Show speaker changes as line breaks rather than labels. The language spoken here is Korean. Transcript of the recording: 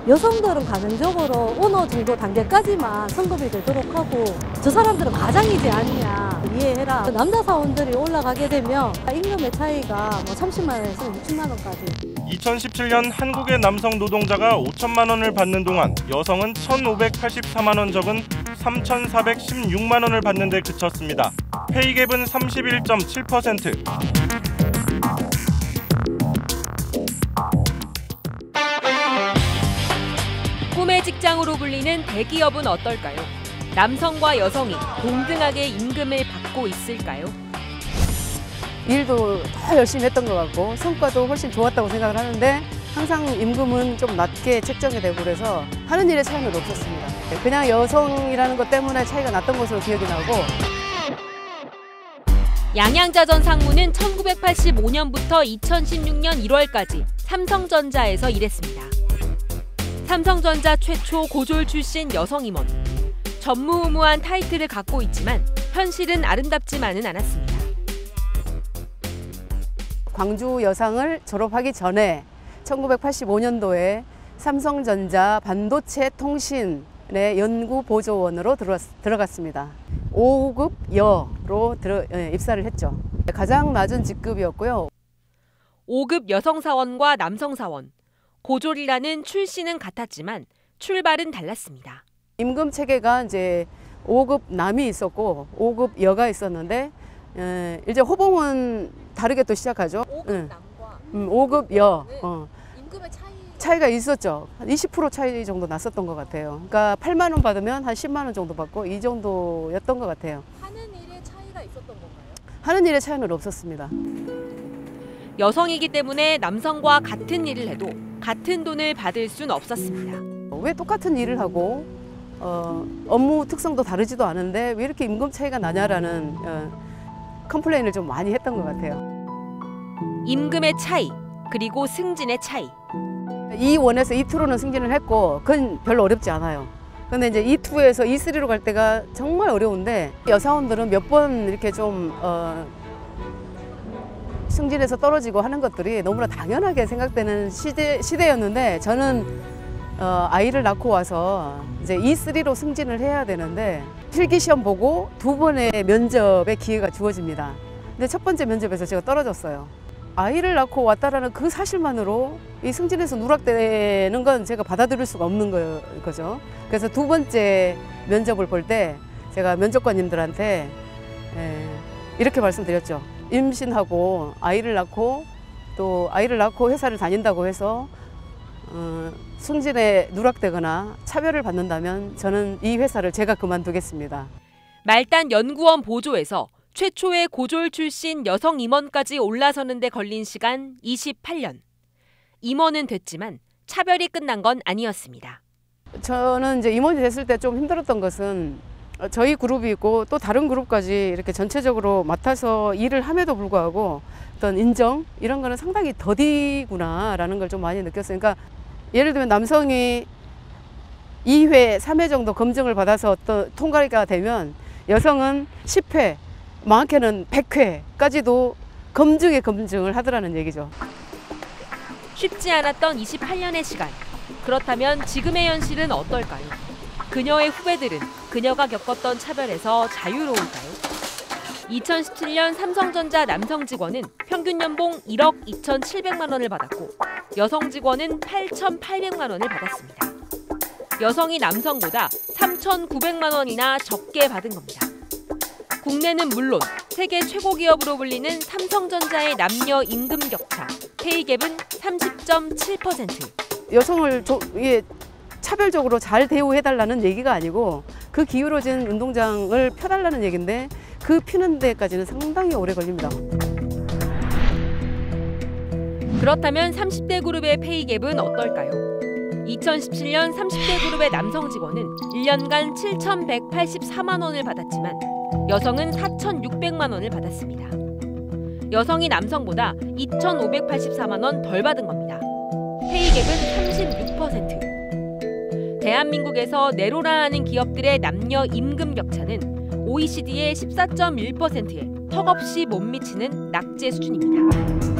여성들은 가정적으로 어느 정도 단계까지만 성급이 되도록 하고 저 사람들은 가장이지 않냐 이해해라. 남자 사원들이 올라가게 되면 임금의 차이가 뭐 30만 원에서 60만 원까지.
2017년 한국의 남성 노동자가 5천만 원을 받는 동안 여성은 1,584만 원 적은 3,416만 원을 받는 데 그쳤습니다. 페이갭은 31.7%.
꿈의 직장으로 불리는 대기업은 어떨까요? 남성과 여성이 동등하게 임금을 받고 있을까요?
일도 더 열심히 했던 것 같고 성과도 훨씬 좋았다고 생각을 하는데 항상 임금은 좀 낮게 책정이 되고 그래서 하는 일의 차이는 없었습니다. 그냥 여성이라는 것 때문에 차이가 났던 것으로 기억이 나고.
양양자 전 상무는 1985년부터 2016년 1월까지 삼성전자에서 일했습니다. 삼성전자 최초 고졸 출신 여성 임원. 전무후무한 타이틀을 갖고 있지만 현실은 아름답지만은 않았습니다.
광주 여상을 졸업하기 전에 1985년도에 삼성전자 반도체 통신의 연구보조원으로 들어갔습니다. 5급 여로 입사를 했죠. 가장 낮은 직급이었고요.
5급 여성사원과 남성사원. 고졸이라는 출신은 같았지만 출발은 달랐습니다.
임금 체계가 이제 5급 남이 있었고 5급 여가 있었는데 이제 호봉은 다르게 또 시작하죠.
5급 남과
5급 여.
임금의
차이가 있었죠. 한 20% 차이 정도 났었던 것 같아요. 그러니까 8만 원 받으면 한 10만 원 정도 받고 이 정도였던 것 같아요.
하는 일에 차이가 있었던 건가요?
하는 일의 차이는 없었습니다.
여성이기 때문에 남성과 같은 일을 해도 같은 돈을 받을 순 없었습니다.
왜 똑같은 일을 하고 업무 특성도 다르지도 않은데 왜 이렇게 임금 차이가 나냐라는 컴플레인을 좀 많이 했던 것 같아요.
임금의 차이, 그리고 승진의 차이.
E1에서 E2로는 승진을 했고 그건 별로 어렵지 않아요. 근데 이제 E2에서 E3로 갈 때가 정말 어려운데 여사원들은 몇 번 이렇게 좀 승진해서 떨어지고 하는 것들이 너무나 당연하게 생각되는 시대였는데 저는 아이를 낳고 와서 이제 E3로 승진을 해야 되는데 필기시험 보고 2번의 면접의 기회가 주어집니다. 근데 첫 번째 면접에서 제가 떨어졌어요. 아이를 낳고 왔다라는 그 사실만으로 이 승진에서 누락되는 건 제가 받아들일 수가 없는 거죠. 그래서 2번째 면접을 볼 때 제가 면접관님들한테 이렇게 말씀드렸죠. 임신하고 아이를 낳고 또 아이를 낳고 회사를 다닌다고 해서 승진에 누락되거나 차별을 받는다면 저는 이 회사를 제가 그만두겠습니다.
말단 연구원 보조에서 최초의 고졸 출신 여성 임원까지 올라서는 데 걸린 시간 28년. 임원은 됐지만 차별이 끝난 건 아니었습니다.
저는 이제 임원이 됐을 때 좀 힘들었던 것은 저희 그룹이 있고 또 다른 그룹까지 이렇게 전체적으로 맡아서 일을 함에도 불구하고 어떤 인정 이런 거는 상당히 더디구나라는 걸 좀 많이 느꼈어요. 그러니까 예를 들면 남성이 2회, 3회 정도 검증을 받아서 어떤 통과가 되면 여성은 10회, 많게는 100회까지도 검증을 하더라는 얘기죠.
쉽지 않았던 28년의 시간. 그렇다면 지금의 현실은 어떨까요? 그녀의 후배들은 그녀가 겪었던 차별에서 자유로울까요? 2017년 삼성전자 남성 직원은 평균 연봉 1억 2,700만 원을 받았고 여성 직원은 8,800만 원을 받았습니다. 여성이 남성보다 3,900만 원이나 적게 받은 겁니다. 국내는 물론 세계 최고 기업으로 불리는 삼성전자의 남녀 임금 격차, 페이갭은 30.7%.
여성을 차별적으로 잘 대우해달라는 얘기가 아니고 그 기울어진 운동장을 펴달라는 얘기인데 그 피는 데까지는 상당히 오래 걸립니다.
그렇다면 30대 그룹의 페이갭은 어떨까요? 2017년 30대 그룹의 남성 직원은 1년간 7,184만 원을 받았지만 여성은 4,600만 원을 받았습니다. 여성이 남성보다 2,584만 원 덜 받은 겁니다. 페이갭은 36%. 대한민국에서 내로라 하는 기업들의 남녀 임금 격차는 OECD의 14.1%에 턱없이 못 미치는 낙제 수준입니다.